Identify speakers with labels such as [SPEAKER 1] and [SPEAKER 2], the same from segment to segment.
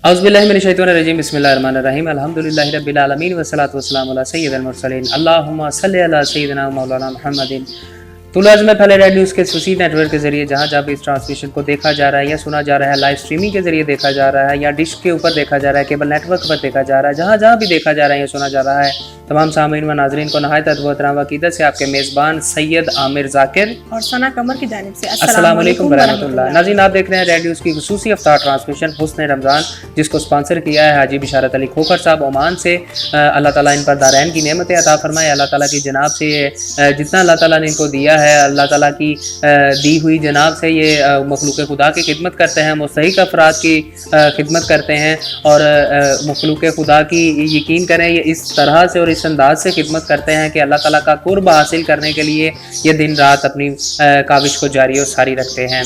[SPEAKER 1] औज़ुबिल्लाहिमिनश्शैतानिर्रजीम बिस्मिल्लाहिर्रहमानिर्रहीम अल्हम्दुलिल्लाहि रब्बिल आलमीन वस्सलातु वस्सलामु अला सय्यिदिल मुरसलीन अल्लाहुम्मा सल्लि अला सय्यिदिना मौलाना मुहम्मदिन। तुलाज़ में फैले रेड न्यूज़ के सूसी नेटवर्क के जरिए जहाँ जहाँ भी इस ट्रांसमिशन को देखा जा रहा है या सुना जा रहा है, लाइव स्ट्रीमिंग के जरिए देखा जा रहा है या डिश के ऊपर देखा जा रहा है, केबल नेटवर्क पर देखा जा रहा है, जहाँ जहाँ भी देखा जा रहा है या सुना जा रहा है, तमाम सामीन व नाज़रीन को नहायत अदब व एहतराम व अक़ीदत से आपके मेज़बान सैयद आमिर ज़ाकिर और सना कमर की जानिब से अस्सलाम वालेकुम वरहमतुल्लाह। नाज़रीन, आप देख रहे हैं रेड न्यूज़ की खुसूसी इफ्तार ट्रांसमिशन हुस्न रमज़ान, जिसको स्पॉन्सर किया है हाजी बिशारत अली खोखर साहब ओमान से। अल्लाह ताला इन पर दारैन की नेमतें अता फरमाए। अल्लाह ताला की जनाब से जितना अल्लाह ताला ने इनको दिया है, अल्लाह ताला की दी हुई जनाब से ये मखलूक खुदा की खिदमत करते हैं, मुस्तहिक अफराद की खिदमत करते हैं और मखलूक खुदा की यकीन करें ये इस तरह से और इस अंदाज से खिदमत करते हैं कि अल्लाह ताला का कुर्ब हासिल करने के लिए ये दिन रात अपनी काविश को जारी और सारी रखते हैं।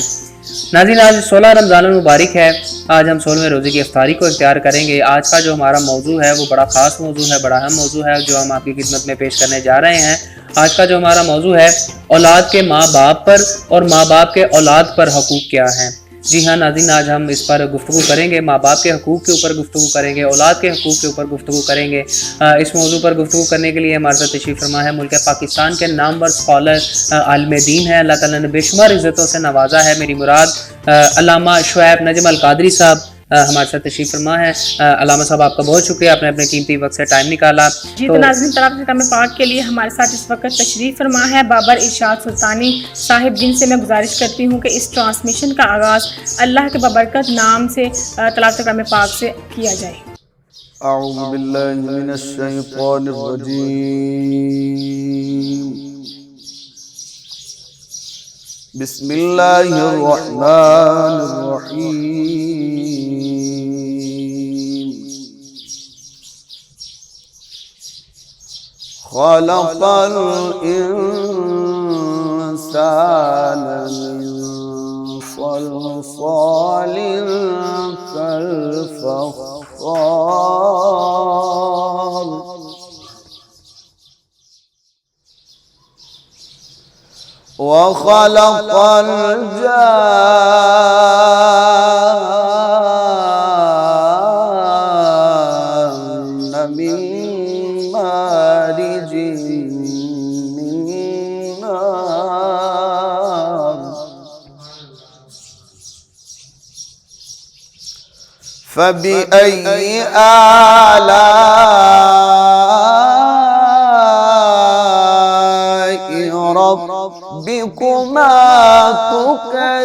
[SPEAKER 1] नाज़रीन, आज 16 रमज़ान मुबारक है। आज हम 16वें रोज़े की इफ्तारी को इख्तियार करेंगे। आज का जो हमारा मौजू है वो बड़ा ख़ास मौजू है, बड़ा अहम मौजू है जो हम आपकी खिदमत में पेश करने जा रहे हैं। आज का जो हमारा मौजू है औलाद के माँ बाप पर और माँ बाप के औलाद पर हकूक़ क्या हैं। जी हाँ नाज़रीन, आज हम इस पर गुफ्तगू करेंगे, माँ बाप के हकूक़ के ऊपर गुफ्तगू करेंगे, औलाद के हकूक़ के ऊपर गुफ्तगू करेंगे। इस मौजू पर गुफ्तगू करने के लिए हमारे साथ तशरीफ़ फरमा है मुल्क पाकिस्तान के नामवर स्कॉलर आलिम दीन है। अल्लाह ताला ने बेशुमार इज़्ज़तों से नवाजा है। मेरी मुराद अल्लामा शुएब नजम अल कादरी साहब हमारे साथ तशरीफ फरमा है। अल्लामा साहब, आपका बहुत शुक्रिया, आपने अपने कीमती वक्त से टाइम निकाला।
[SPEAKER 2] जी तो नाज़रीन, तलावत कलाम पाक के लिए हमारे साथ इस वक्त तशरीफ फरमा है बाबर इरशाद सुल्तानी साहिब, जिनसे मैं गुजारिश करती हूँ कि इस ट्रांसमिशन का आगाज़ अल्लाह के बबरकत नाम से तलावत कलाम पाक से किया जाए।
[SPEAKER 3] अऊज़ु बिल्लाहि मिनश शैतानिर रजीम, बिस्मिल्लाहिर्रहमानिर्रहीम। खलक़ल इंसाना मिन सल्सालिन कल-फ़ख़्ख़ार वख़लक़ल जान्न मिन मारिजिन मिन नार फ़बिअय्यि आलाइ रब्बिकुमा तुकज़्ज़िबान।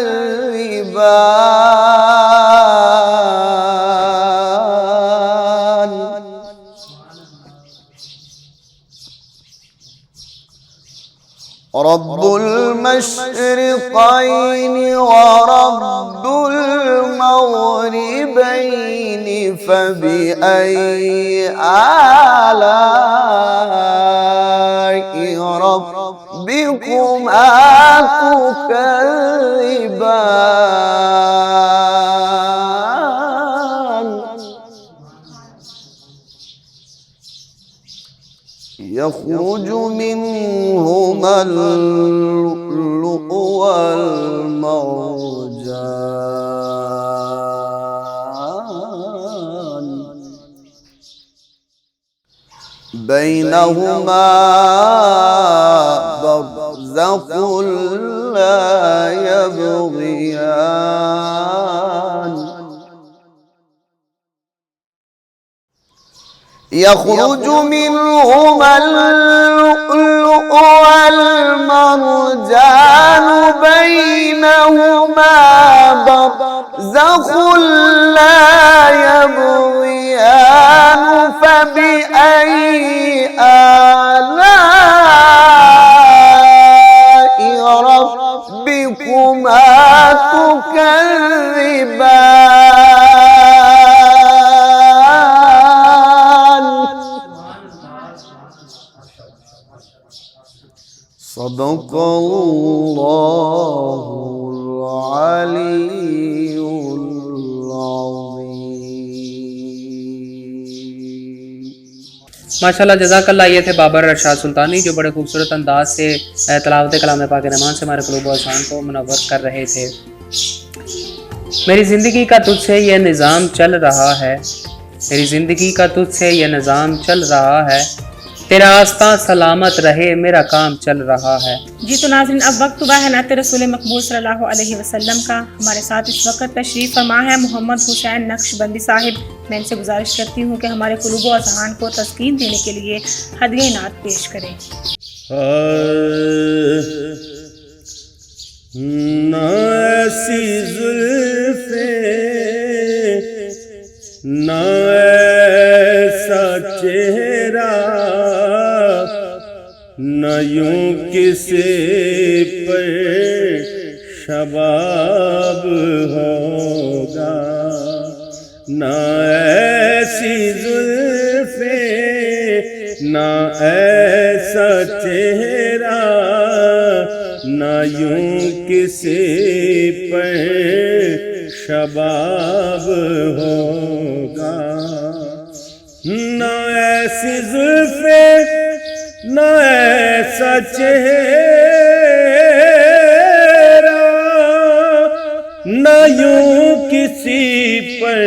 [SPEAKER 3] रब्बुल मशरिक़ैनि व रब्बुल मग़रिबैनि फ़बिअय्यि आलाइ रब्बिकुमा तुकज़्ज़िबान। यख़्रुजु मिनहुमल लुअ्लुअु वल मरजान बैनहुमा बरज़ख़ुन ला यबग़ियान। यख़्रुजु मिनहुमल लुअ्लुअु वल मरजान बैनहुमा बरज़ख़ुन ला यबग़ियान। फ़बिअय्यि आलाइ रब्बिकुमा तुकज़्ज़िबान। सदक़ल्लाहुल अलीयुल अज़ीम।
[SPEAKER 1] माशाल्लाह, जज़ाकल्लाह। ये थे बाबर इरशाद सुल्तानी जो बड़े खूबसूरत अंदाज से तलावत कलाम पाक रहमान से हमारे क़ुलूब व अज़हान को मुनव्वर कर रहे थे। मेरी ज़िंदगी का तुझसे ये निज़ाम चल रहा है, मेरी ज़िंदगी का तुझसे ये निज़ाम चल रहा है, तेरा आस्था सलामत रहे मेरा काम चल रहा है।
[SPEAKER 2] जी तो नाज़रीन, अब वक्त हुआ है नाते रसूल मकबूल सल्लल्लाहु अलैहि वसल्लम का। हमारे साथ इस वक्त तशरीफ़ फरमा है मोहम्मद हुसैन नक्शबंदी साहिब। मैं इनसे गुजारिश करती हूँ कि हमारे कुलूब और ज़हान को तस्कीन देने के लिए हदिया नात पेश करें।
[SPEAKER 4] ना ऐसी जुल्फ़े ना ऐसा चेहरा, न यूं किसी पर शबाब होगा, न ऐसी जुल्फ़े न ऐसा चेहरा, न यूं किसी पर शबाब होगा, न ऐसी जुल्फ़े न ऐसा चेहरा, न यूं किसी पर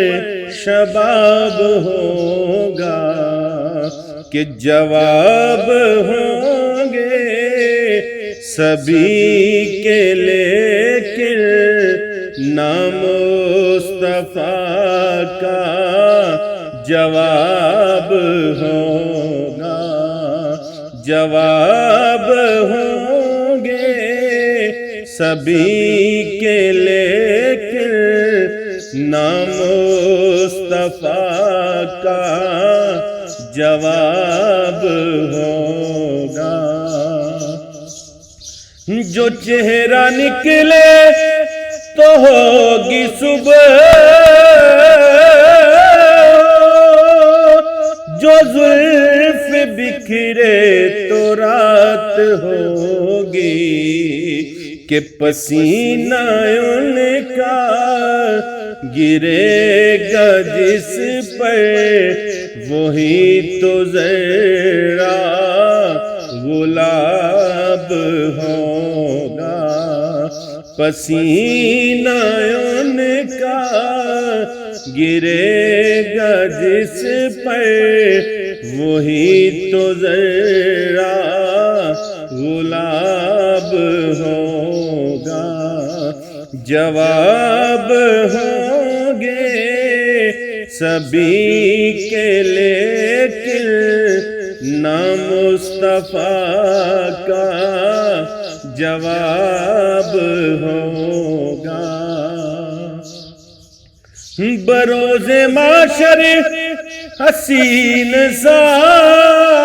[SPEAKER 4] शबाब होगा, कि जवाब होंगे सभी के लेकिन नाम मुस्तफा का जवाब होगा, जवाब होंगे सभी के लेकिन नाम मुस्तफा का जवाब होगा। जो चेहरा निकले तो होगी सुबह, जो जुल्फ बिखरे तो रात होगी, कि पसीना उनका गिरेगा जिस पर वही तो जरा गुलाब होगा, पसीना उनका गिरेगा जिस पर वही तो जरा गुलाब होगा, जवाब होंगे सभी के लेकिन नाम मुस्तफा का जवाब होगा। बरोज़े माशर हसीन सारे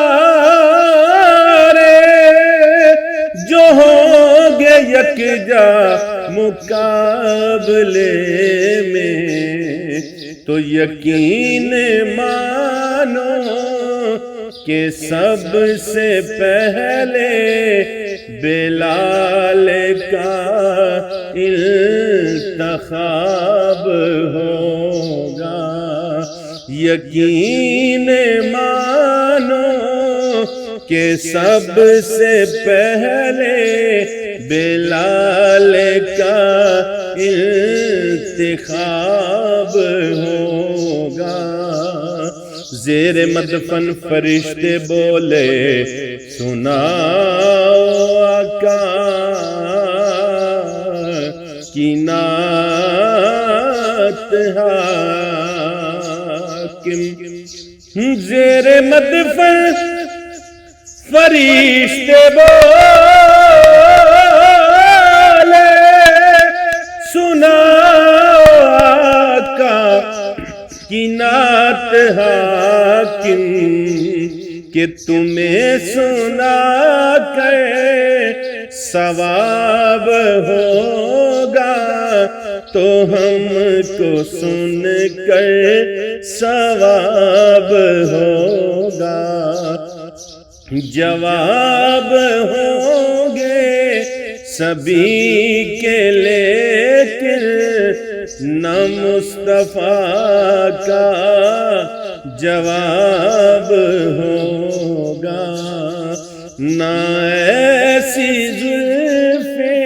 [SPEAKER 4] जो होंगे यकजा मुकाबले में, तो यकीन मानो कि सबसे पहले बिलाल का इंतखाब होगा, यकीन मानो कि सबसे पहले बिलाल का इंतखाब होगा। ज़ेर मदफन फरिश्ते बोले सुनाओ आका की नात हाकिम। ज़ेर मदफन फरिश्ते बोले सुनाओ आका की नात हाकिम, कि तुम्हें सुना कर सवाब होगा, तो हमको सुन कर सवाब होगा, जवाब होंगे सभी के लेकिन न मुस्तफा का जवाब होगा, न ऐसी जुल्फ़े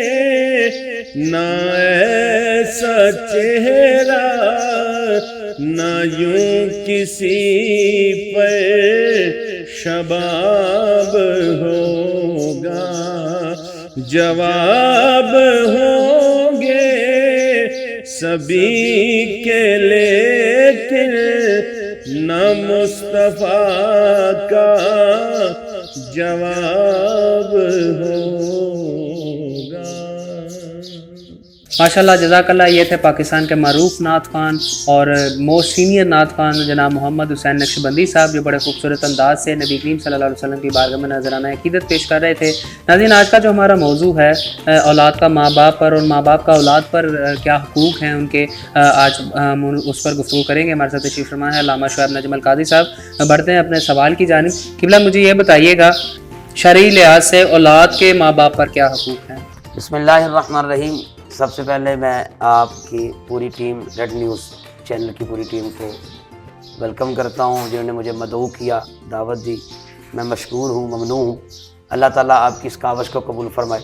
[SPEAKER 4] न ऐसा चेहरा ना यूं किसी पर शबाब होगा, जवाब होंगे सभी के लेकिन न मुस्तफा का जवाब होगा।
[SPEAKER 1] माशाल्लाह जज़ाकल्लाह। ये थे पाकिस्तान के मारूफ नात खान और मोस्ट सीनियर नात खान जनाब मोहम्मद हुसैन नक्शबंदी साहब, जो बड़े खूबसूरत अंदाज से नबी करीम सल्लल्लाहु अलैहि वसल्लम की बारगाह में नजराना अकीदत पेश कर रहे थे। नाज़रीन, आज का जो हमारा मौजू है औलाद का माँ बाप पर और माँ बाप का औलाद पर क्या हुकूक हैं उनके, आज हम उस पर गुफ्तगू करेंगे। हमारे साथ तशरीफ़ फरमा है अल्लामा शुएब नजम कादी साहब। बढ़ते हैं अपने सवाल की जानिब। किबला, मुझे ये बताइएगा शरई लिहाज से औलाद के माँ बाप पर क्या हुकूक हैं?
[SPEAKER 5] बिस्मिल्लाहिर्रहमानिर्रहीम। सबसे पहले मैं आपकी पूरी टीम, रेड न्यूज़ चैनल की पूरी टीम को वेलकम करता हूँ, जिन्होंने मुझे मदऊ किया, दावत दी। मैं मशकूर हूँ, ममनू हूँ। अल्लाह ताला आपकी इस कावश को कबूल फरमाए।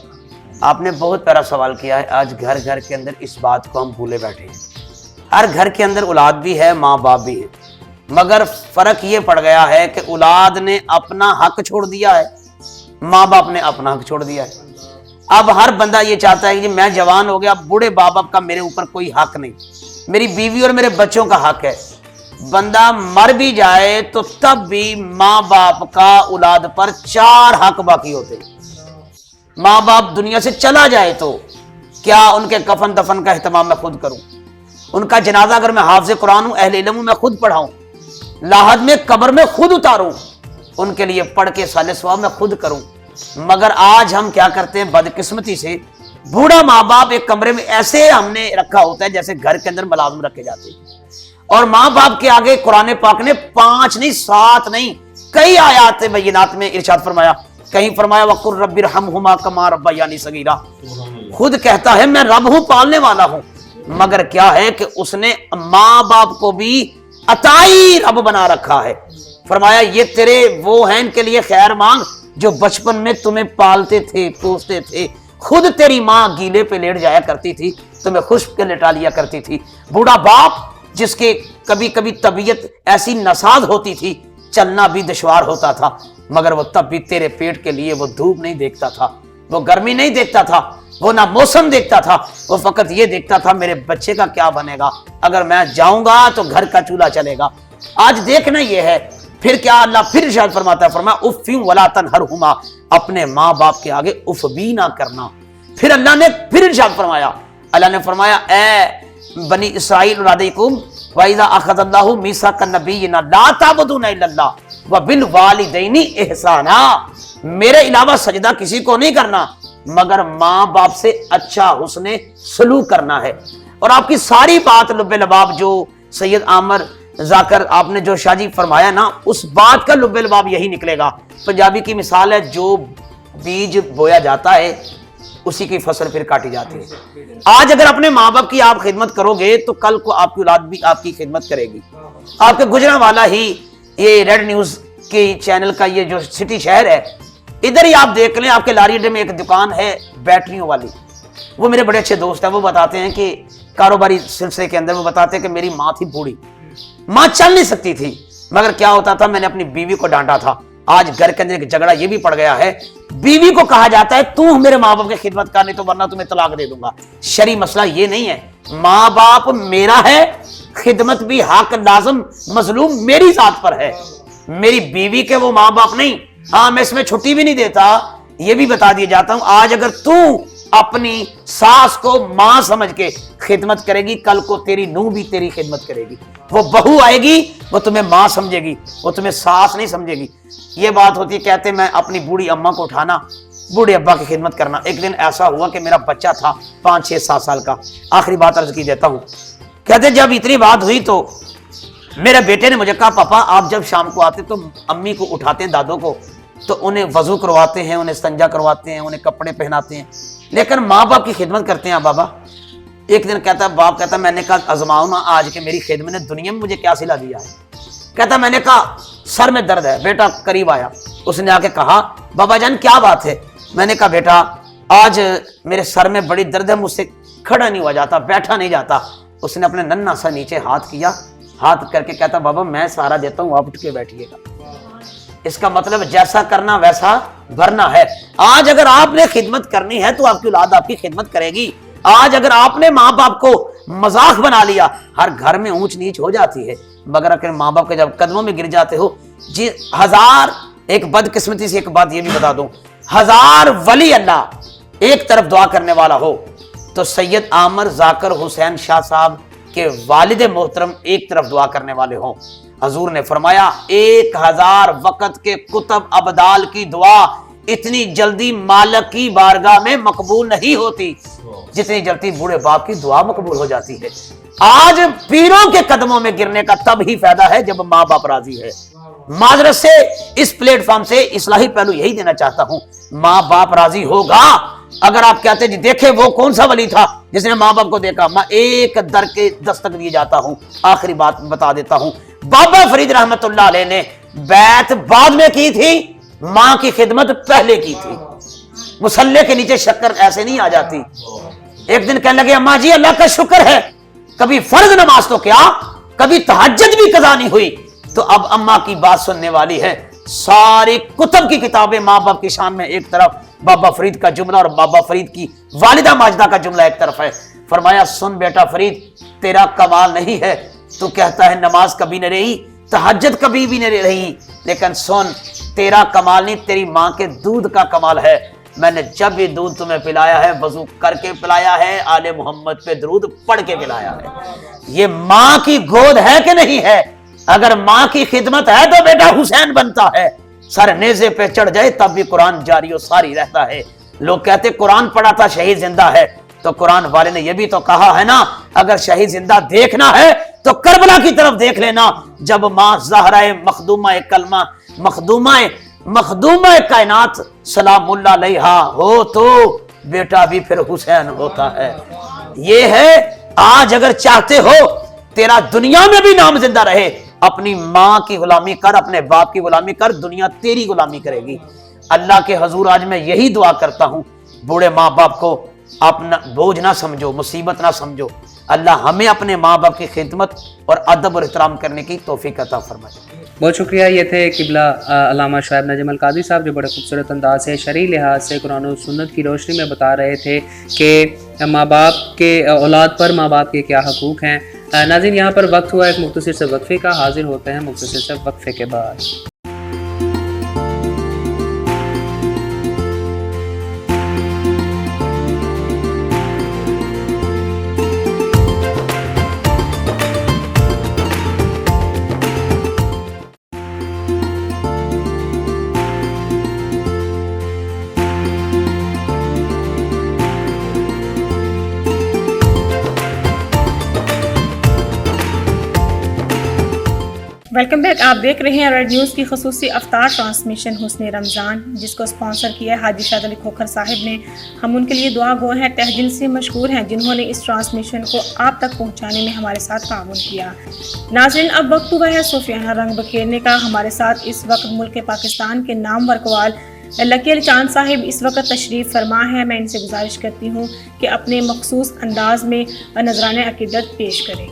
[SPEAKER 5] आपने बहुत प्यारा सवाल किया है। आज घर घर के अंदर इस बात को हम भूले बैठे हैं। हर घर के अंदर औलाद भी है, माँ बाप भी है, मगर फ़र्क ये पड़ गया है कि औलाद ने अपना हक छोड़ दिया है, माँ बाप ने अपना हक छोड़ दिया है। अब हर बंदा ये चाहता है कि मैं जवान हो गया, बूढ़े बाप बाप का मेरे ऊपर कोई हक नहीं, मेरी बीवी और मेरे बच्चों का हक है। बंदा मर भी जाए तो तब भी माँ बाप का औलाद पर 4 हक बाकी होते। माँ बाप दुनिया से चला जाए तो क्या उनके कफन दफन का एहतमाम मैं खुद करूं, उनका जनाजा अगर मैं हाफ़िज़ कुरान हूं, अहले इल्म हूं, मैं खुद पढ़ाऊं, लाहद में कब्र में खुद उतारूं, उनके लिए पढ़ के साले सवाब मैं खुद करूं। मगर आज हम क्या करते हैं, बदकिस्मती से बूढ़ा माँ बाप एक कमरे में ऐसे हमने रखा होता है जैसे घर के अंदर मुलाजिम रखे जाते हैं। और माँ बाप के आगे कुरान पाक ने 5 नहीं 7 नहीं कई आयात बय्यिनात में इरशाद फरमाया। कहीं फरमाया वक़ुर रब्बिरहमहुमा कमा रब्बयानी सगीरा। खुद कहता है मैं रब हूं, पालने वाला हूं, मगर क्या है कि उसने माँ बाप को भी अताई रब बना रखा है। फरमाया ये तेरे वो हैं, इनके लिए खैर मांग जो बचपन में तुम्हें पालते थे, पोसते थे। खुद तेरी माँ गीले पे लेट जाया करती थी, तुम्हें खुश्क के लेटा लिया करती थी। बूढ़ा बाप जिसके कभी कभी तबीयत ऐसी नसाज होती थी, चलना भी दुश्वार होता था, मगर वो तब भी तेरे पेट के लिए वो धूप नहीं देखता था, वो गर्मी नहीं देखता था, वो ना मौसम देखता था, वो फकत ये देखता था मेरे बच्चे का क्या बनेगा, अगर मैं जाऊंगा तो घर का चूल्हा चलेगा। आज देखना ये है। फिर क्या अल्लाह फिर इरशाद फरमाता है, फरमाया उफ़्फ़िन वला तनहरहुमा, अपने माँ बाप के आगे उफ भी ना करना। फिर अल्लाह ने फिर इरशाद फरमाया, अल्लाह ने फरमाया ए बनी इसराइल औलादकुम व इज़ा अख़ज़ल्लाहु मीसाक़न नबिय्यिना ला ताबुदूना इल्लल्लाह व बिल वालिदैनि इहसाना। मेरे अलावा सजदा किसी को नहीं करना, मगर माँ बाप से अच्छा हुस्ने सलूक करना है। और आपकी सारी बात लुब्बे लबाब जो सैयद आमर जाकर आपने जो शाजी फरमाया ना, उस बात का लुब्बे लबाब यही निकलेगा। पंजाबी की मिसाल है, जो बीज बोया जाता है उसी की फसल फिर काटी जाती है। आज अगर अपने माँ बाप की आप खिदमत करोगे तो कल को आपकी औलाद भी आपकी खिदमत करेगी। आपके गुजरांवाला ही ये रेड न्यूज़ के चैनल का ये जो सिटी शहर है, इधर ही आप देख लें, आपके लारी अड्डे में एक दुकान है बैटरियों वाली। वो मेरे बड़े अच्छे दोस्त हैं, वो बताते हैं कि कारोबारी सिलसिले के अंदर वो बताते हैं कि मेरी माँ थी बूढ़ी, माँ चल नहीं सकती थी, मगर क्या होता था, मैंने अपनी बीवी को डांटा था। आज घर के अंदर एक झगड़ा ये भी पड़ गया है, बीवी को कहा जाता है तू मेरे माँ बाप की खिदमत कर, नहीं तो वरना तुम्हें तलाक दे दूंगा। शरी मसला ये नहीं है, माँ बाप मेरा है, खिदमत भी हक लाजम मजलूम मेरी जात पर है, मेरी बीवी के वो माँ बाप नहीं। हाँ, मैं इसमें छुट्टी भी नहीं देता, ये भी बता दिया जाता हूं। आज अगर तू अपनी सास को मां समझ के खिदमत करेगी, कल को तेरी नूह भी तेरी खिदमत करेगी। वो बहू आएगी, वो तुम्हें मां समझेगी, वो तुम्हें सास नहीं समझेगी। ये बात होती है, कहते मैं अपनी बूढ़ी अम्मा को उठाना, बूढ़े अब्बा की खिदमत करना। एक दिन ऐसा हुआ कि मेरा बच्चा था 5, 6, 7 साल का। आखिरी बात अर्ज की देता हूं। कहते जब इतनी बात हुई तो मेरे बेटे ने मुझे कहा, पापा आप जब शाम को आते तो अम्मी को उठाते हैं, दादों को, तो उन्हें वजू करवाते हैं, उन्हें संजा करवाते हैं, उन्हें कपड़े पहनाते हैं, लेकिन माँ बाप की खिदमत करते हैं बाबा। एक दिन कहता बाप कहता मैंने कहा आजमाओ ना आज के मेरी खिदमत ने दुनिया में मुझे क्या सिला दिया है। कहता मैंने कहा सर में दर्द है। बेटा करीब आया, उसने आके कहा बाबा जान क्या बात है। मैंने कहा बेटा आज मेरे सर में बड़ी दर्द है, मुझसे खड़ा नहीं हुआ जाता, बैठा नहीं जाता। उसने अपने नन्हा सा नीचे हाथ किया, हाथ करके कहता बाबा मैं सहारा देता हूं, आप उठ के बैठिएगा। इसका मतलब जैसा करना वैसा भरना है। आज अगर आपने खिदमत करनी है तो आपकी औलाद आपकी खिदमत करेगी। आज अगर आपने माँ बाप को मजाक बना लिया, हर घर में ऊंच नीच हो जाती है, मगर अगर माँ बाप के जब कदमों में गिर जाते हो जी, हजार एक बदकिस्मती से एक बात ये भी बता दूं, हजार वली अल्लाह एक तरफ दुआ करने वाला हो तो सैयद आमर जाकिर हुसैन शाह साहब के वालिद मोहतरम एक तरफ दुआ करने वाले हों। हजूर ने फरमाया 1000 वक्त के कुतब अबदाल की दुआ इतनी जल्दी मालिक की बारगाह में मकबूल नहीं होती जितनी जल्दी बूढ़े बाप की दुआ मकबूल हो जाती है। आज पीरों के कदमों में गिरने का तब ही फायदा है जब माँ बाप राजी है। माजरत से इस प्लेटफॉर्म से इस्लाही पहलू यही देना चाहता हूं, माँ बाप राजी होगा। अगर आप कहते जी देखे वो कौन सा वली था जिसने माँ बाप को देखा, मैं एक दर के दस्तक दिए जाता हूं। आखिरी बात बता देता हूं, बाबा फरीद रहमतुल्लाह अलैह ने बैत बाद में की थी, माँ की खिदमत पहले की थी। मुसल्ले के नीचे शक्कर ऐसे नहीं आ जाती। एक दिन कहने लगे अम्मा जी अल्लाह का शुक्र है कभी फर्ज नमाज तो क्या, कभी तहज्जुद भी कज़ा नहीं हुई। तो अब अम्मा की बात सुनने वाली है। सारी कुतुब की किताबें माँ बाप की शान में एक तरफ, बाबा फरीद का जुमला और बाबा फरीद की वालिदा माजिदा का जुमला एक तरफ है। फरमाया सुन बेटा फरीद, तेरा कमाल नहीं है, तू कहता है नमाज कभी न रही, तहज्जुद कभी भी न रही, लेकिन सुन तेरा कमाल नहीं, तेरी माँ के दूध का कमाल है। मैंने जब भी दूध तुम्हें पिलाया है वजू करके पिलाया है, आले मोहम्मद पे दरूद पढ़ के पिलाया है। ये माँ की गोद है कि नहीं है? अगर माँ की खिदमत है तो बेटा हुसैन बनता है। सर नेज़े पे चढ़ जाए तब भी कुरान जारी और सारी रहता है। लोग कहते कुरान पढ़ा था शहीद जिंदा है, तो कुरान वाले ने यह भी तो कहा है ना, अगर शहीद जिंदा देखना है तो करबला की तरफ देख लेना, जब माँ ज़हरा मखदूमा कलमा मखदूमा कायनात सलामुल्लाह अलैहा हो तो बेटा भी फिर हुसैन होता है। ये है, आज अगर चाहते हो तेरा दुनिया में भी नाम जिंदा रहे, अपनी माँ की गुलामी कर, अपने बाप की गुलामी कर, दुनिया तेरी गुलामी करेगी। अल्लाह के हजूर आज मैं यही दुआ करता हूँ, बूढ़े माँ बाप को अपना बोझ ना समझो, मुसीबत ना समझो। अल्लाह हमें अपने माँ बाप की खिदमत और अदब और एहतराम करने की तौफीक अता फरमाए।
[SPEAKER 1] बहुत शुक्रिया। ये थे किबला अल्लामा शुएब नजम अल कादी साहब, जो बड़े खूबसूरत अंदाज से शरई लिहाज से कुरान और सुन्नत की रोशनी में बता रहे थे कि माँ बाप के औलाद पर माँ बाप के क्या हकूक़ हैं। नाज़रीन, यहाँ पर वक्त हुआ एक मुख्तसर से वक्फे का, हाजिर होते हैं मुख्तसर से वक्फे के बाद।
[SPEAKER 2] Welcome back. आप देख रहे हैं रेड न्यूज़ की खसूसी अफ्तार ट्रांसमिशन हुस्ने रमज़ान, जिसको स्पॉन्सर किया है हाजी शाद अली खोखर साहिब ने। हम उनके लिए दुआ गो हैं, तहे दिल से मशकूर हैं जिन्होंने इस ट्रांसमिशन को आप तक पहुंचाने में हमारे साथ ताउन किया। नाज़रीन, अब वक्त हुआ है सूफियाना रंग बखेरने का। हमारे साथ इस वक्त मुल्क पाकिस्तान के नाम वरकवाल लकी अली चांद साहिब इस वक्त तशरीफ़ फरमा है। मैं इनसे गुजारिश करती हूँ कि अपने मखसूस अंदाज में नजराने अकीदत पेश करें।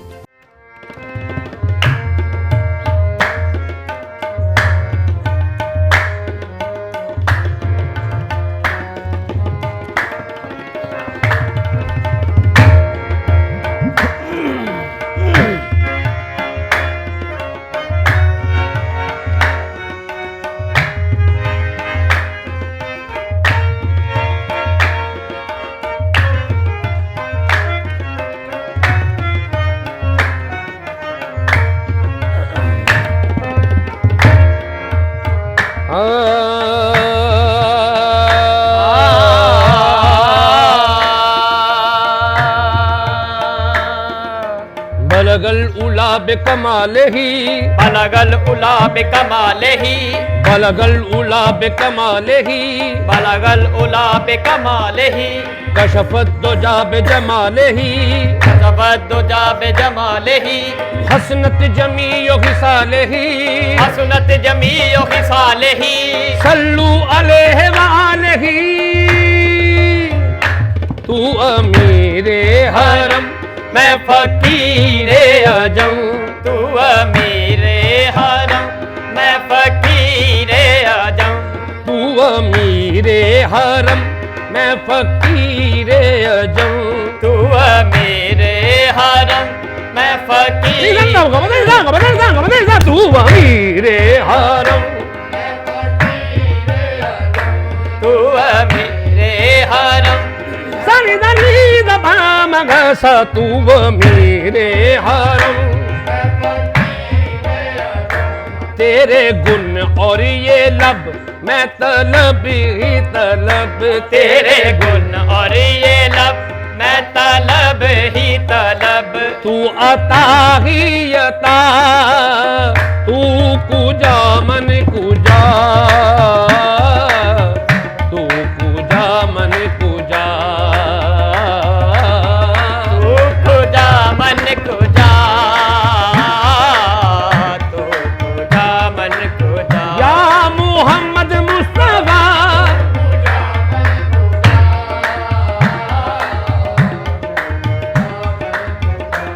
[SPEAKER 4] बलगल उला बेकमालही,
[SPEAKER 6] बलगल उला बेकमालही,
[SPEAKER 4] बलगल उला बेकमालही,
[SPEAKER 6] बलगल उला बेकमालही,
[SPEAKER 4] कशफत दुजा बेजमालही,
[SPEAKER 6] कशफत दुजा बेजमालही,
[SPEAKER 4] हसनत जमीयो खिसालही,
[SPEAKER 6] हसनत जमीयो खिसालही,
[SPEAKER 4] सल्लू अलैहि व आलिही, तू अमीर अमीरे हरम मैं फकीरे अजम।
[SPEAKER 6] तू अमीरे हरम मैं फकीरे आजम।
[SPEAKER 4] तू अमीरे हरम मैं फकीरे अजम।
[SPEAKER 6] तू अमीरे हरम मैं फकीर।
[SPEAKER 4] तू अमीरे हरम
[SPEAKER 6] तू अमीरे हरम
[SPEAKER 4] सानी दानी दबा मगसा। तू अमीरे हरम तेरे गुण और ये लब मैं तलब ही तलब।
[SPEAKER 6] तेरे गुण और ये लब मैं तलब ही तलब।
[SPEAKER 4] तू अता ही अता तू कुजा मन कुजा। तू कुजा मन कुजा।
[SPEAKER 6] तू खुदा मन खुदा। तू खुदा मन खुदा।
[SPEAKER 4] या मोहम्मद मुस्तफा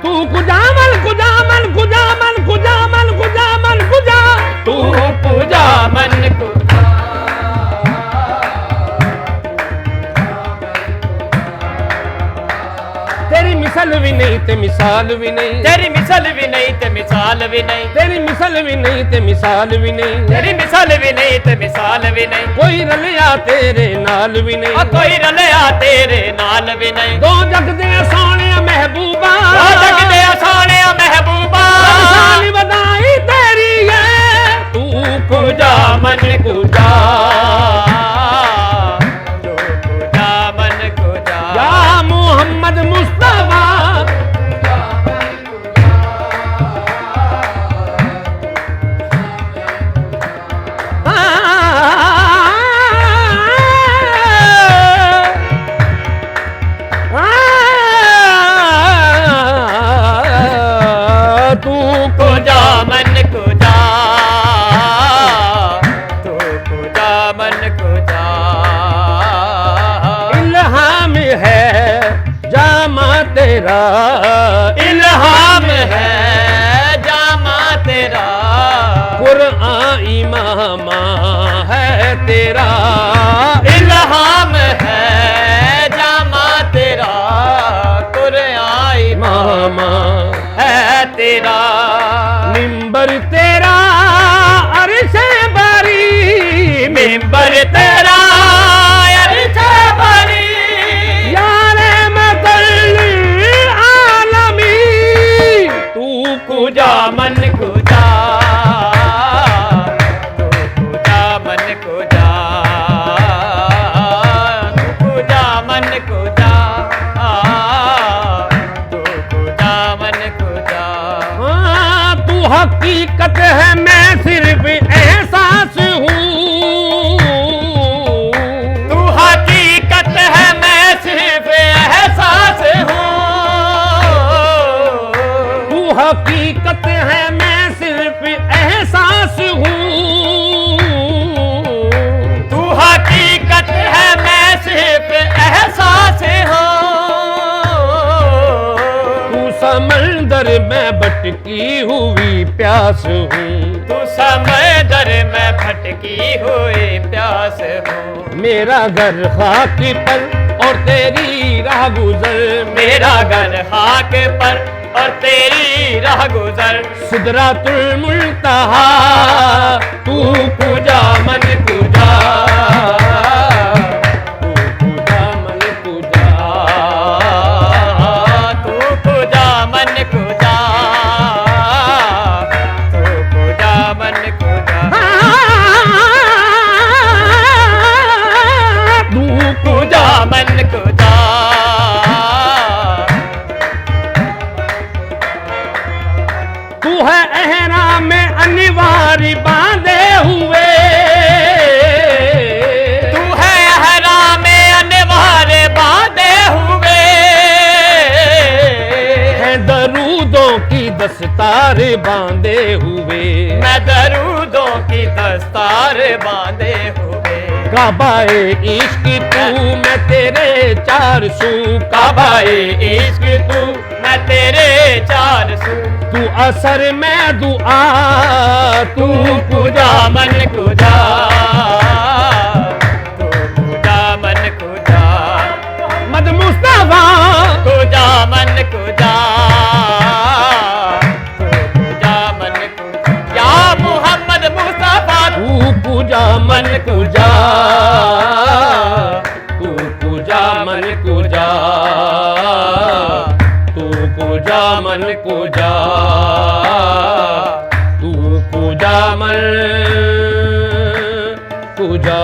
[SPEAKER 4] तू कुजा मन कुजा मन कुजा मन कुजा मन कुजा मन कुजा। तू
[SPEAKER 6] खुदा मन खुदा।
[SPEAKER 4] तेरी मिसल भी नहीं ते मिसाल भी नहीं।
[SPEAKER 6] तेरी मिसाल भी नहीं ते मिसाल भी नहीं।
[SPEAKER 4] तेरी मिसल भी नहीं ते मिसाल भी नहीं।
[SPEAKER 6] तेरी मिसाल भी नहीं ते मिसाल भी नहीं।
[SPEAKER 4] कोई रलिया तेरे नाल भी नहीं।
[SPEAKER 6] और कोई रलिया तेरे नाल भी नहीं।
[SPEAKER 4] दो जग दे सोने महबूबा।
[SPEAKER 6] दो जग दे सोने महबूबा।
[SPEAKER 4] शान बधाई तेरी है। तू कुजा मन कुजा।
[SPEAKER 6] तू खुदा मन खुदा।
[SPEAKER 4] या मोहम्मद मुस्तफा तू
[SPEAKER 6] खुदा मन खुदा। तू खुदा मन खुदा।
[SPEAKER 4] इल्हाम है जामा तेरा।
[SPEAKER 6] इल्हाम है जामा तेरा।
[SPEAKER 4] कुरआन इमामा है तेरा।
[SPEAKER 6] इल्हाम है जामा तेरा। कुरआन
[SPEAKER 4] इमामा
[SPEAKER 6] है तेरा।
[SPEAKER 4] मिंबर तेरा अर्श बारी।
[SPEAKER 6] मिंबर तेरा अर्श बारी।
[SPEAKER 4] यारे मतल आलमी तू
[SPEAKER 6] खुदा मन खुदा। तू खुदा मन खुदा। तू खुदा मन खुदा। तू खुदा मन खुदा।
[SPEAKER 4] हाँ, तू हकीकत है मैं सिर्फ एहसास हूँ।
[SPEAKER 6] तू हकीकत है मैं सिर्फ एहसास हूँ।
[SPEAKER 4] तू हकीकत है मैं सिर्फ एहसास हूँ।
[SPEAKER 6] तू हकीकत है मैं सिर्फ एहसास हूँ।
[SPEAKER 4] तू समंदर में भटकी हुई प्यास हूँ।
[SPEAKER 6] तू समंदर में भटकी हुई प्यास हूँ।
[SPEAKER 4] मेरा घर खाक पर और तेरी राह गुजर।
[SPEAKER 6] मेरा घर खाक पर और तेरी राह गुजर।
[SPEAKER 4] सिदरातुल मुंतहा तू पूजा मन पूजा। तू पूजा मन पूजा।
[SPEAKER 6] तू खुदा मन खुदा। तू खुदा मन खुदा।
[SPEAKER 4] तू
[SPEAKER 6] खुदा मन खुदा।
[SPEAKER 4] तू है अहराम में अनिवार्य बांधे हुए।
[SPEAKER 6] तू है हराम में अनवार बांधे हुए।
[SPEAKER 4] है दरूदों की दस्तार बांधे हुए।
[SPEAKER 6] मैं दरूदों की दस्तार बांधे हुए।
[SPEAKER 4] काबाए इश्क तू मैं तेरे चार सू
[SPEAKER 6] काबाए इश्क तू मैं तेरे चार सू
[SPEAKER 4] तू असर में दुआ
[SPEAKER 6] तू पूजा मन पूजा तू पूजा मन पूजा
[SPEAKER 4] मद मुस्तफा
[SPEAKER 6] पूजा मन पूजा तू पूजा मन पूजा या मोहम्मद मुस्तफा
[SPEAKER 4] तू पूजा मन पूजा तू पूजा मन पूजा तू पूजा मन पूजा तू पूजा मन पूजा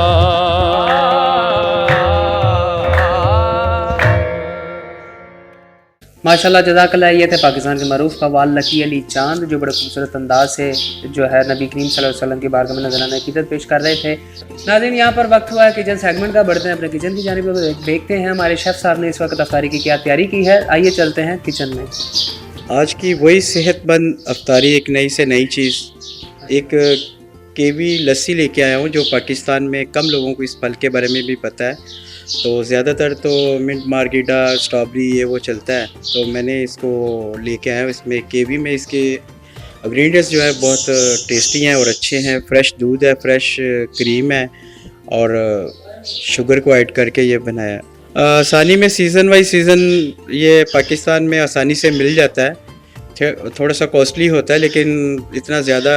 [SPEAKER 1] माशाल्लाह जज़ाकल्लाह। ये थे पाकिस्तान के मरूफ कव्वाल लकी अली चांद जो बड़े खूबसूरत अंदाज से जो है नबी करीम सल्लल्लाहु अलैहि वसल्लम की बारगाह में नजराना अक़ीदत पेश कर रहे थे। नाज़रीन यहाँ पर वक्त हुआ है किचन सेगमेंट का, बढ़ते हैं अपने किचन की जानिब, देखते हैं हमारे शेफ़ साहब ने इस वक्त अफ्तारी की क्या तैयारी की है। आइए चलते हैं किचन में।
[SPEAKER 7] आज की वही सेहतमंद अफ्तारी, एक नई से नई चीज़, एक केवी लस्सी लेके आया हूँ जो पाकिस्तान में कम लोगों को इस फल के बारे में भी पता है। तो ज़्यादातर तो मिंट मार्गेटा, स्ट्रॉबेरी ये वो चलता है, तो मैंने इसको लेके आया हूँ। इसमें केवी में इसके इंग्रेडिएंट्स जो है बहुत टेस्टी हैं और अच्छे हैं। फ्रेश दूध है, फ्रेश क्रीम है और शुगर को ऐड करके ये बनाया। आसानी में सीज़न वाइज सीज़न ये पाकिस्तान में आसानी से मिल जाता है। थोड़ा सा कॉस्टली होता है लेकिन इतना ज़्यादा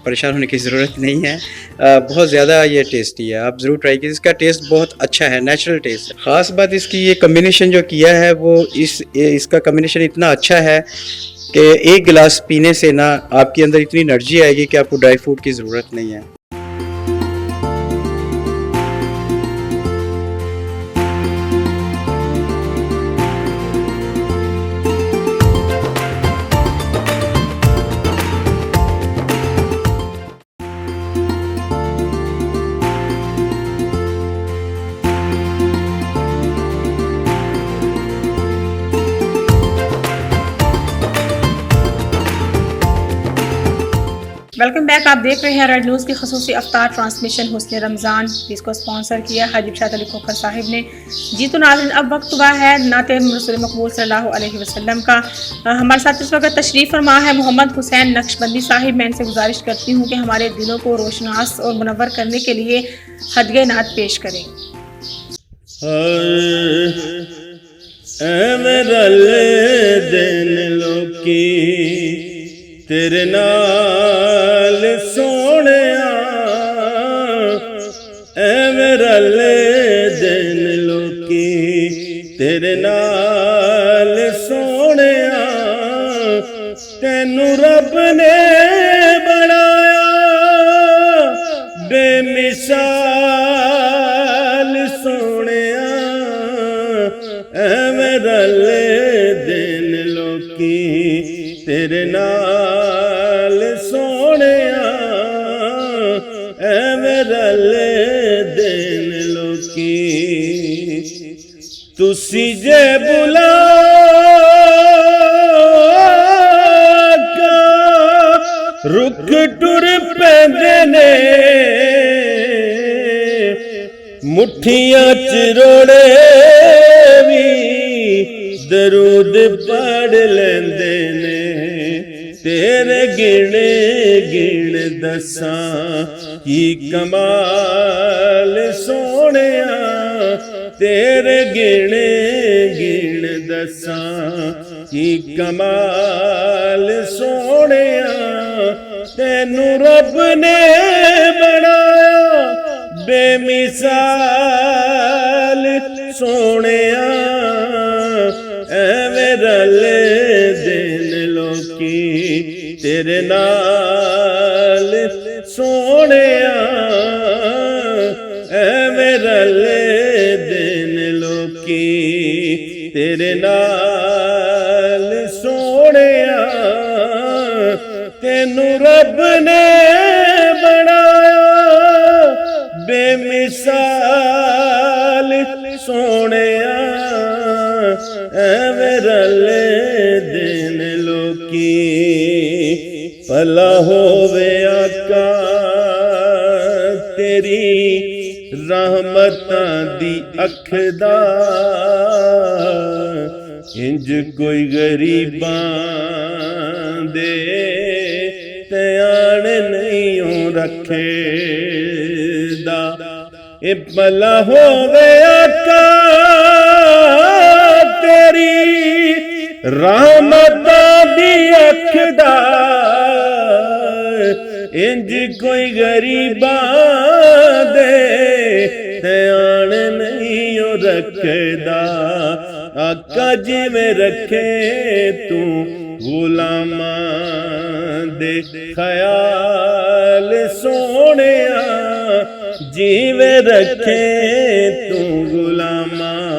[SPEAKER 7] परेशान होने की ज़रूरत नहीं है। बहुत ज़्यादा ये टेस्टी है, आप ज़रूर ट्राई कीजिए। इसका टेस्ट बहुत अच्छा है, नेचुरल टेस्ट है। ख़ास बात इसकी ये कम्बिनेशन जो किया है वो इसका कम्बिनेशन इतना अच्छा है कि एक गिलास पीने से ना आपके अंदर इतनी एनर्जी आएगी कि आपको ड्राई फ्रूट की ज़रूरत नहीं है।
[SPEAKER 2] Welcome back. आप देख रहे हैं रेड न्यूज़ की खसूसी अफ्तार ट्रांसमिशन हुस्न रमज़ान, जिसको स्पॉन्सर किया हाजी शाद अली खोखर साहिब ने। जी तो नाज़रीन, अब वक्त हुआ है नाते रसूल मकबूल सल्लल्लाहु अलैहि वसल्लम का। हमारे साथ इस वक्त तशरीफ़ फरमा है मोहम्मद हुसैन नक्शबंदी साहिब। मैं इनसे गुजारिश करती हूँ कि हमारे दिलों को रोशनास और मुनव्वर करने के लिए हदीये नात पेश करें।
[SPEAKER 8] तेरे नाल सोहणिया ऐ मेरा ले दिन लोकी तेरे नाल सोहणिया तैनू रब ने बनाया बेमिसाल सोहणिया ऐ मेरा ले दिन लोकी तेरे नाल सोहणिया ऐ मेरा ले दिन लोकी तुसी जे बुला रुक टुर पैंदे ने मुठियां च रोड़े भी दरूद पढ़ लेंदे ने तेरे गिण गिण दसां की कमाल सोहणिया तेरे गिण गिण दसां की कमाल सोहणिया तैनू रब ने बनाया बेमिसाल सोहणिया ऐ मेरा ले दिन लोकी तेरे नाल सोहणिया ऐ मेरा ले दिन लोकी तेरे नाल सोहणिया तैनू रब ने बनाया बेमिसाल सोहणिया ऐ मेरा ले दिन लोकी भला होवे आका तेरी रहमतां दी अख दा इंज कोई गरीबां दे ध्यान नहीं रखेदा। ए भला होवे आका तेरी रहमतां दी अख दा इंज कोई गरीबां दे ध्यान नहीं रखदा। आका जिवें रखे तू गुलामां दे ख्याल सोहणिया, जिवें रखे तू गुलामां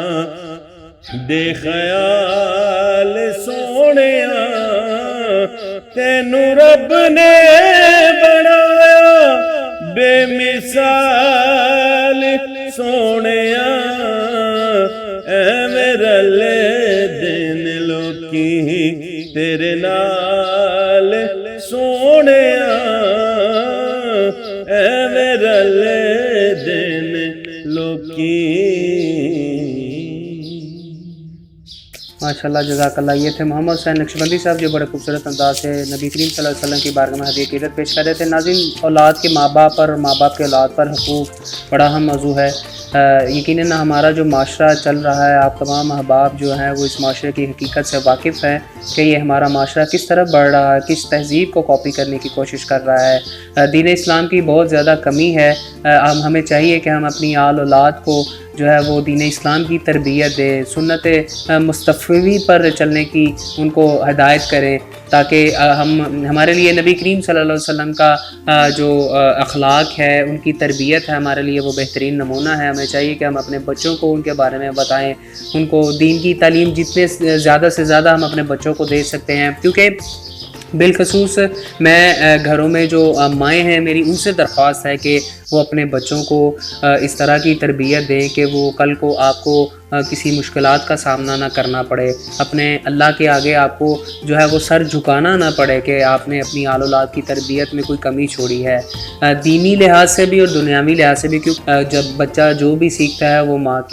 [SPEAKER 8] दे ख्याल सोहणिया। तेनू रब ने बनाया बेमिसाल सोहणिया, ऐवें रले दिन लोकी तेरे नाल सोहणिया, ऐवें रले दिन लोकी।
[SPEAKER 1] माशाल्लाह जज़ाकल्लाह। ये थे मोहम्मद हुसैन नक्शबंदी साहब जो बड़े खूबसूरत अंदाज से नबी करीम सल्लल्लाहु अलैहि वसल्लम की बारगाह में हदीया क़ीदत पेश कर रहे थे। नाज़रीन, औलाद के माँ बाप और माँ बाप के औलाद पर हुकूक बड़ा अहम मौजू है। यकीनन हमारा जो माशरा चल रहा है, आप तमाम अहबाब जो हैं वो इस माशरे की हकीकत से वाकिफ़ हैं कि ये हमारा माशरा किस तरफ बढ़ रहा है, किस तहज़ीब को कॉपी करने की कोशिश कर रहा है। दीन इस्लाम की बहुत ज़्यादा कमी है। हमें चाहिए कि हम अपनी आल औलाद को जो है वो दीन इस्लाम की तरबियत दें, सुन्नत मुस्तफ़ी पर चलने की उनको हिदायत करें, ताकि हमारे लिए नबी करीम सल्लल्लाहु अलैहि वसल्लम का जो अखलाक है, उनकी तरबियत है, हमारे लिए वो बेहतरीन नमूना है। हमें चाहिए कि हम अपने बच्चों को उनके बारे में बताएं, उनको दीन की तालीम जितने ज़्यादा से ज़्यादा हम अपने बच्चों को दे सकते हैं। क्योंकि बिलखसूस मैं घरों में जो माएँ हैं मेरी, उनसे दरख्वास्त है कि वो अपने बच्चों को इस तरह की तरबियत दें कि वो कल को आपको किसी मुश्किलात का सामना ना करना पड़े, अपने अल्लाह के आगे आपको जो है वो सर झुकाना ना पड़े कि आपने अपनी आल औलाद की तरबियत में कोई कमी छोड़ी है, दीनी लिहाज से भी और दुनियावी लिहाज से भी। क्योंकि जब बच्चा जो भी सीखता है वो माँ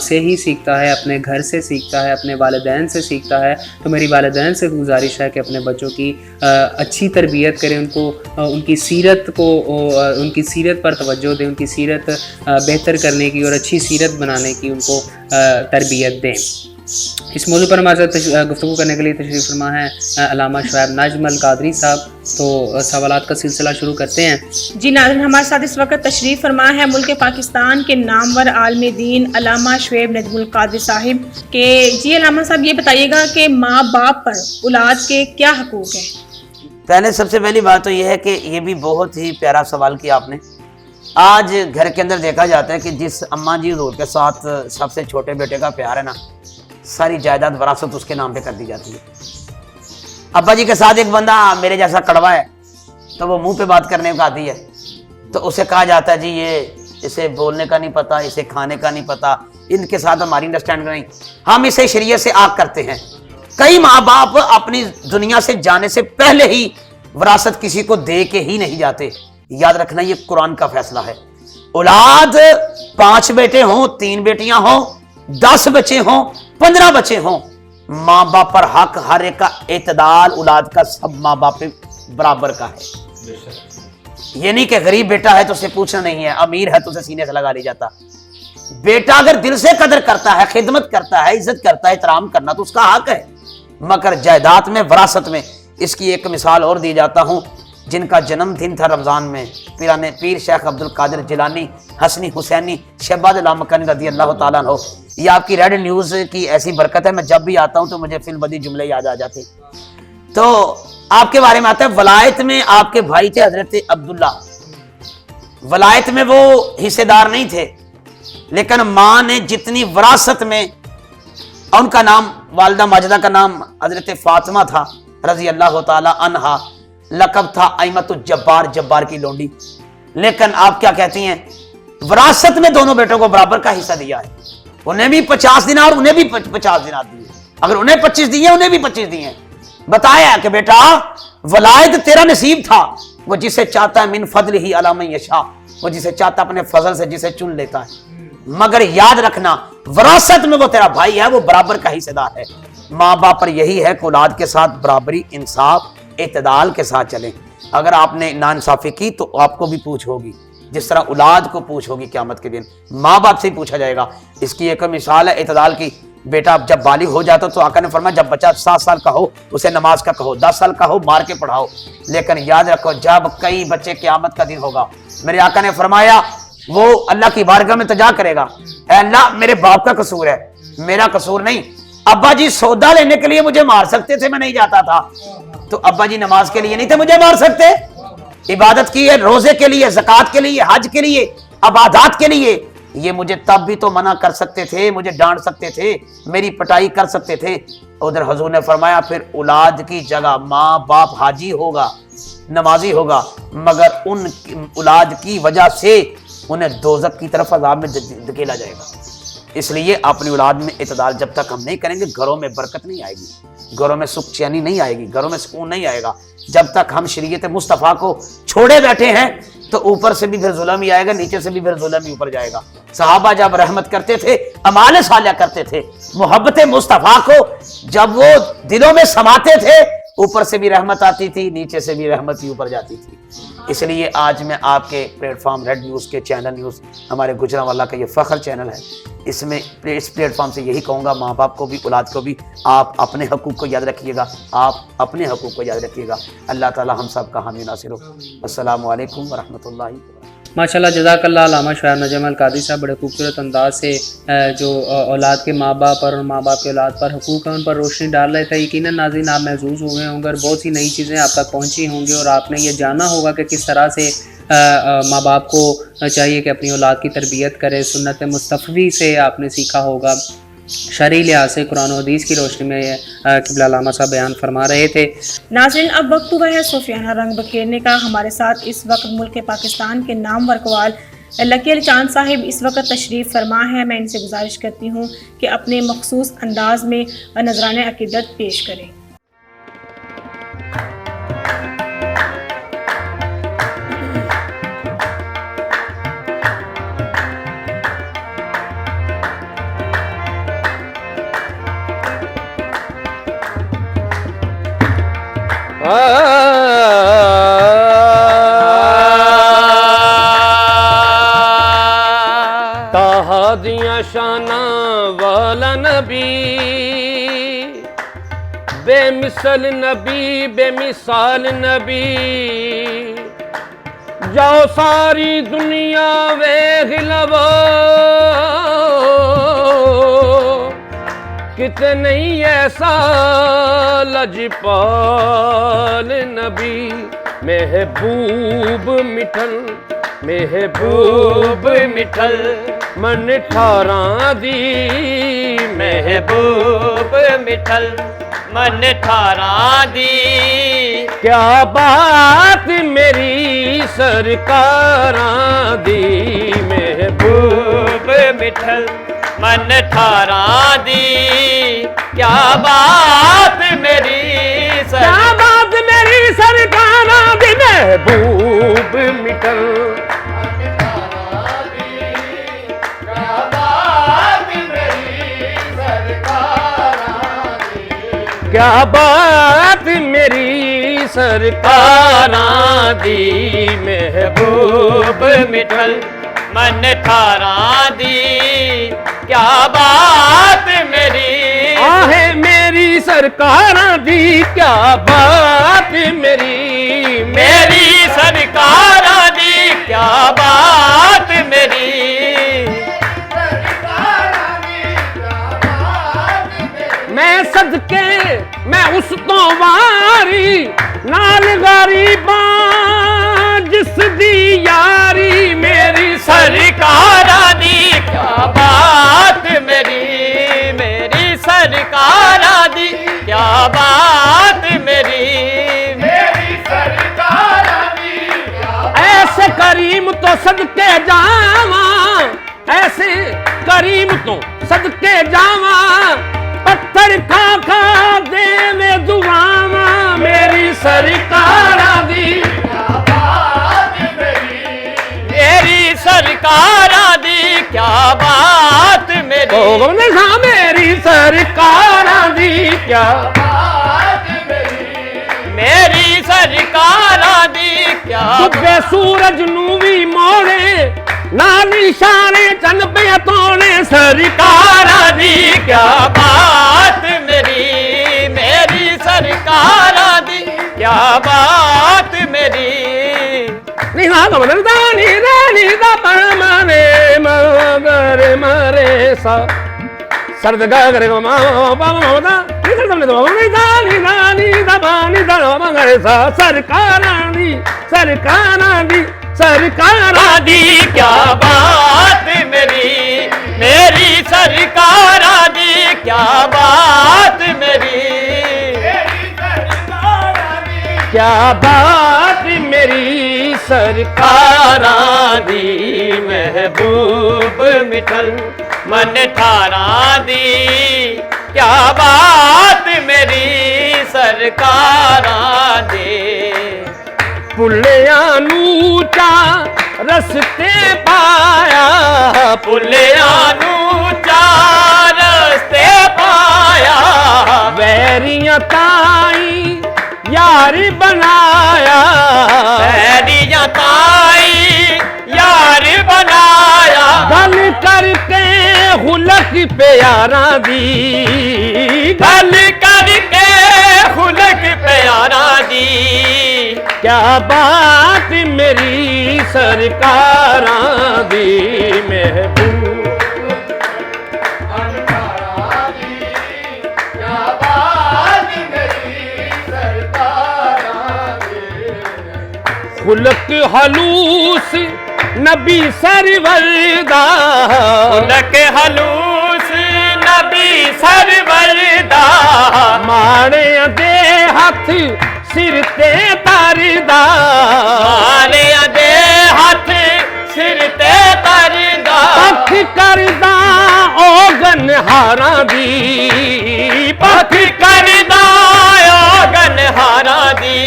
[SPEAKER 1] से ही सीखता है, अपने घर से सीखता है, अपने वालिदैन से सीखता है। तो मेरी वालिदैन से गुजारिश है कि अपने बच्चों की अच्छी तरबियत करें, उनको उनकी सीरत पर तवज्जो दें, उनकी सीरत बेहतर करने की और अच्छी सीरत बनाने की उनको तरबियत दें। इस मौजू पर हमारे साथ गुफ्तगू करने के लिए तशरीफ़ फरमा है अल्लामा शुएब नजम अल कादरी साहब। तो सवालात का सिलसिला शुरू करते हैं।
[SPEAKER 2] जी नाज़रीन, हमारे साथ इस वक्त तशरीफ़ फरमा है मुल्क पाकिस्तान के नामवर आलिम दीन अल्लामा शुएब नजम अल कादरी साहिब के। जी अल्लामा साहब, ये बताइएगा कि माँ बाप पर औलाद के क्या हकूक़ हैं?
[SPEAKER 5] पहले सबसे पहली बात तो यह है कि ये भी बहुत ही प्यारा सवाल किया आपने। आज घर के अंदर देखा जाता है कि जिस अम्मा जी हुजूर के साथ सबसे छोटे बेटे का प्यार है ना, सारी जायदाद वरासत उसके नाम पे कर दी जाती है। अब्बा जी के साथ एक बंदा मेरे जैसा कड़वा है तो वो मुंह पे बात करने का आती है, तो उसे कहा जाता है जी ये इसे बोलने का नहीं पता, इसे खाने का नहीं पता, इनके साथ हमारी अंडरस्टैंडिंग नहीं, हम इसे शरीयत से आग करते हैं। कई माँ बाप अपनी दुनिया से जाने से पहले ही विरासत किसी को दे के ही नहीं जाते। याद रखना, ये कुरान का फैसला है। औलाद 5 बेटे हों, 3 बेटियां हों, 10 बच्चे हों, 15 बच्चे हों, माँ बाप पर हक हर एक का एतदाल औलाद का सब माँ बाप पे बराबर का है। ये नहीं कि गरीब बेटा है तो उसे पूछना नहीं है, अमीर है तो उसे सीने से लगा ले जाता। बेटा अगर दिल से कदर करता है, खिदमत करता है, इज्जत करता है, एहतराम करना तो उसका हक है। मगर जायदाद में, विरासत में, इसकी एक मिसाल और दी जाता हूं, जिनका जन्मदिन था रमजान में, पीर शेख अब्दुल कादिर जिलानी हसनी हुसैनी शहबाद मकनी रज़ी अल्लाह ताला अन्हु। ये आपकी रेड न्यूज़ की ऐसी बरकत है, मैं जब भी आता हूं तो मुझे फिल्मबदी जुमले याद आ जाते। तो आपके बारे में आता है, वलायत में आपके भाई थे हजरत अब्दुल्ला। वलायत में वो हिस्सेदार नहीं थे, लेकिन माँ ने जितनी विरासत में, उनका नाम वालिदा माजिदा का नाम हजरत फातिमा था रज़ी अल्लाह ताला अन्हा, लक़ब था अइमतुल जब्बार, जब्बार की लोंडी। लेकिन आप क्या कहती हैं, विरासत में दोनों बेटों को बराबर का हिस्सा दिया है। उन्हें भी 50 दिनार, उन्हें भी 50 दिनार दिए। अगर उन्हें 25 दिए, उन्हें भी 25 दिए। बताया कि बेटा वलायत तेरा नसीब था, वो जिसे चाहता है मिन फजल ही अला मन यशा, वो जिसे चाहता अपने फजल से जिसे चुन लेता है। मगर याद रखना विरासत में वो तेरा भाई है, वो बराबर का हिस्सेदार है। माँ बाप पर यही है कि औलाद के साथ बराबरी, इंसाफ, इत्तेदाल के साथ चलें। अगर आपने नाइंसाफी की तो आपको भी पूछ होगी, जिस तरह औलाद को पूछ होगी क़यामत के दिन, माँ बाप से ही पूछा जाएगा। इसकी एक मिसाल है इत्तेदाल की। बेटा जब बालिग हो जाता तो आका ने फरमाया जब बच्चा 7 साल का हो उसे नमाज का कहो, 10 साल का हो मार के पढ़ाओ। लेकिन याद रखो जब कई बच्चे क़यामत का दिन होगा, मेरे आका ने फरमाया वो अल्लाह की बारगाह में तजा करेगा, ऐ अल्लाह मेरे बाप का कसूर है, मेरा कसूर नहीं। अब्बा जी सौदा लेने के लिए मुझे मार सकते थे, मैं नहीं जाता था, तो अब्बा जी नमाज के लिए नहीं थे मुझे मार सकते। इबादत की है, रोजे के लिए, ज़कात के लिए, हज के लिए, इबादत के लिए, ये मुझे तब भी तो मना कर सकते थे, मुझे डांट सकते थे, मेरी पिटाई कर सकते थे। उधर हुजूर ने फरमाया फिर औलाद की जगह माँ बाप हाजी होगा, नमाजी होगा, मगर उन औलाद की वजह से उन्हें दोज़ख की तरफ अज़ाब में धकेला जाएगा। इसलिए अपनी औलाद में इत्तेदाल जब तक हम नहीं करेंगे, घरों में बरकत नहीं आएगी, घरों में सुख चैनी नहीं आएगी, घरों में सुकून नहीं आएगा। जब तक हम शरीयत मुस्तफ़ा को छोड़े बैठे हैं तो ऊपर से भी फिर जुल्म ही आएगा, नीचे से भी फिर जुल्म ही ऊपर जाएगा। सहाबा जब रहमत करते थे, अमाल सालिया करते थे, मोहब्बत मुस्तफ़ा को जब वो दिलों में समाते थे, ऊपर से भी रहमत आती थी, नीचे से भी रहमत ही ऊपर जाती थी। इसलिए आज मैं आपके प्लेटफॉर्म रेड न्यूज़ के चैनल न्यूज़, हमारे गुजरांवाला का ये फ़ख्र चैनल है, इसमें इस प्लेटफॉर्म से यही कहूँगा माँ बाप को भी, औलाद को भी, आप अपने हकूक़ को याद रखिएगा, आप अपने हकूक़ को याद रखिएगा। अल्लाह ताला हम सब का हामी नासिर हो। अस्सलामु अलैकुम व रहमतुल्लाहि।
[SPEAKER 1] माशाल्लाह जज़ाकल्लाह अल्लामा शुआइब नजम कादी साहब बड़े खूबसूरत अंदाज से जो औलाद के माँ बाप और माँ बाप के औलाद पर हुकूक है उन पर रोशनी डाल रहे थे। यकीनन नाज़रीन आप महसूस हुए होंगे और बहुत सी नई चीज़ें आप तक पहुँची होंगी और आपने ये जाना होगा कि किस तरह से माँ बाप को चाहिए कि अपनी औलाद की तरबियत करे। सुन्नत मुस्तफ़ी से आपने सीखा होगा, शरई लिहाज से कुरान और हदीस की रोशनी में क़िबला अल्लामा साहब बयान फरमा रहे थे।
[SPEAKER 2] नाज़रीन अब वक्त हुआ है सूफियाना रंग बखेरने का। हमारे साथ इस वक्त मुल्क पाकिस्तान के नामवर कव्वाल लकी अली चांद साहिब इस वक्त तशरीफ़ फरमा है। मैं इनसे गुजारिश करती हूँ कि अपने मखसूस अंदाज में नजराने अक़ीदत पेश करें।
[SPEAKER 4] ताहा दिया शाना वाला नबी, बेमिसल नबी, बेमिसाल नबी, जाओ सारी दुनिया वेख लवो, किते नहीं ऐसा लजपाल नबी। महबूब मिठल, महबूब मिठल, मन ठारा दी,
[SPEAKER 6] महबूब मिठल मन ठारा दी।
[SPEAKER 4] क्या बात मेरी सरकारां दी,
[SPEAKER 6] महबूब मिठल मन ठारा दी। क्या बात मेरी
[SPEAKER 4] क्या बात मेरी सरकारां दी, महबूब मिठल। क्या बात मेरी सरकारां दी,
[SPEAKER 6] महबूब मिठल मन ठारा दी। क्या बात मेरी
[SPEAKER 4] आहे मेरी सरकारां दी, क्या बात मेरी,
[SPEAKER 6] मेरी सरकारां दी। क्या बात मेरी
[SPEAKER 4] मैं सदके मैं उस तो वारी नाल गरीबां जिस दी यारी, मेरी
[SPEAKER 6] सरकारां दी। क्या बात मेरी, मेरी सरकारां दी। क्या बात मेरी, मेरी सरकारां दी।
[SPEAKER 4] ऐसे करीम तो सदके जावा, ऐसे करीम तो सदके जावा, पत्थर खा खा देवे दुआवा, मेरी सरकारां दी। ओ बंदे सा मेरी सरकारां दी क्या
[SPEAKER 6] मेरी सरकारां दी क्या
[SPEAKER 4] डुबे सूरज नू भी मोड़े नाल इशारे चन पे तोड़े
[SPEAKER 6] सरकारां दी क्या बात मेरी सरकारां दी क्या बात मेरी
[SPEAKER 4] निहा गमदा नी दा मारे मगर मरे सा सर्द गरे मा दा
[SPEAKER 6] सरकारां दी क्या बात मेरी सरकारां दी क्या बात मेरी
[SPEAKER 4] क्या बात मेरी सरकारां
[SPEAKER 6] दी महबूब मिठल मन ठारां दी क्या बात मेरी सरकारां दे
[SPEAKER 4] पुलियां नू चा रस्ते पाया
[SPEAKER 6] पुलियां नू चार रस्ते पाया
[SPEAKER 4] वैरियां ताई यार बनाया
[SPEAKER 6] वैरियां ताई यार बनाया
[SPEAKER 4] गल करके हुलक प्यारा दी
[SPEAKER 6] गल करके हुलक प्यारा दी
[SPEAKER 4] क्या बात मेरी सरकारां दी महबूब खुलक हलूस नबी सरवरदा
[SPEAKER 6] खुलक हलूस नबी सरवरदा
[SPEAKER 4] माड़े दे हथ सिर ते तरदा
[SPEAKER 6] माड़े दे हथ सिर ते तरदा
[SPEAKER 4] पख करदा ओ गनहारां दी
[SPEAKER 6] पख करदा ओ गनहारां दी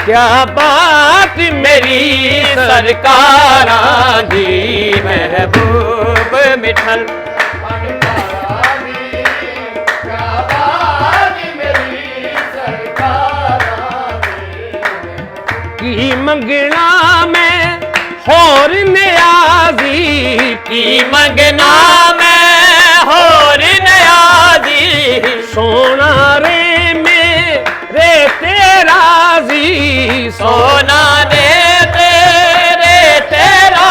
[SPEAKER 4] क्या बात
[SPEAKER 6] मेरी सरकारां दी महबूब मिठल
[SPEAKER 4] की मंगना में होर नियाजी
[SPEAKER 6] की मंगना में होर नियाजी
[SPEAKER 4] सोना रे मेरे तेरा जी
[SPEAKER 6] सोना ने तेरे तेरा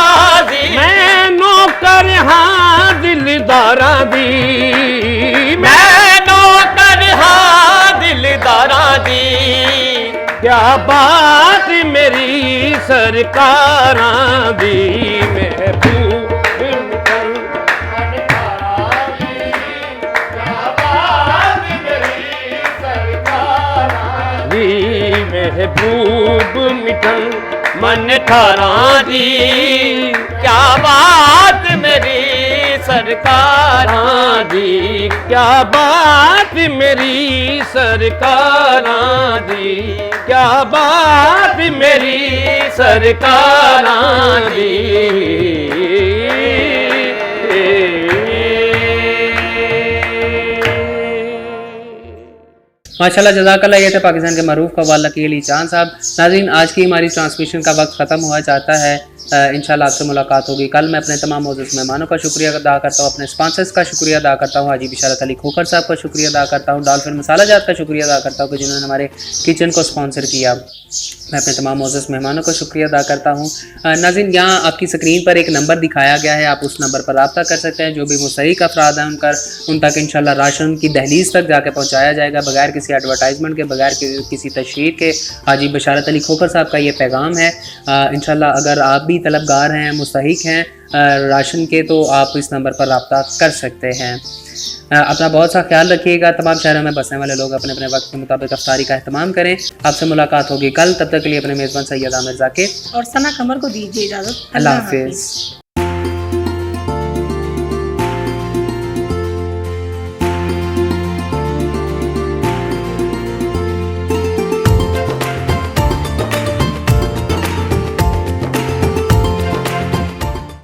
[SPEAKER 6] जी
[SPEAKER 4] मैं नौकर हाँ दिलदारा दी
[SPEAKER 6] मैं नौकर हाँ दिलदारा दी
[SPEAKER 4] क्या बात मेरी सरकारां दी महबूब महबूब मिठल
[SPEAKER 6] मन ठारां दी क्या बात मेरी सरकारां
[SPEAKER 4] दी क्या बात मेरी सरकारां दी क्या बात मेरी सरकारां दी
[SPEAKER 1] माशाल्लाह जज़ाकल्लाह। ये थे पाकिस्तान के मरूफ कव्वाल लकी अली चांद साहब। नाज़रीन, आज की हमारी ट्रांसमिशन का वक्त ख़त्म हुआ चाहता है। इंशाल्लाह आपसे मुलाकात होगी कल। मैं अपने तमाम मौजूद मेहमानों का शुक्रिया अदा करता हूँ, अपने स्पॉन्सर्स का शुक्रिया अदा करता हूँ, हाजी बिशारत अली खोखर साहब का शुक्रिया अदा करता हूँ, डॉल्फिन मसाला जात का शुक्रिया अदा करता हूँ कि जिन्होंने हमारे किचन को स्पॉन्सर किया। मैं अपने तमाम मौजूद मेहमानों का शुक्रिया अदा करता हूँ। नाज़रीन, यहाँ आपकी स्क्रीन पर एक नंबर दिखाया गया है, आप उस नंबर पर रब्ता कर सकते हैं। जो भी मुस्तहिक अफराद हैं उन तक इंशाल्लाह राशन की दहलीज़ तक जाके पहुँचाया जाएगा, बगैर किसी एडवर्टाइजमेंट के, बगैर किसी तशहीर के। हाजी बिशारत अली खोखर साहब का ये पैगाम है। इंशाल्लाह अगर आप भी तलबगार हैं, मुस्तहिक हैं राशन के, तो आप इस नंबर पर रब्ता कर सकते हैं। अपना बहुत सा ख्याल रखिएगा। तमाम शहरों में बसने वाले लोग अपने अपने वक्त के मुताबिक अफ्तारी का अहतमाम करें। आपसे मुलाकात होगी कल, तब तक के लिए अपने मेज़बान सैयद आमिर ज़ाकिर
[SPEAKER 2] और सना कमर को दीजिए इजाज़त।
[SPEAKER 1] अल्लाह हाफिज़।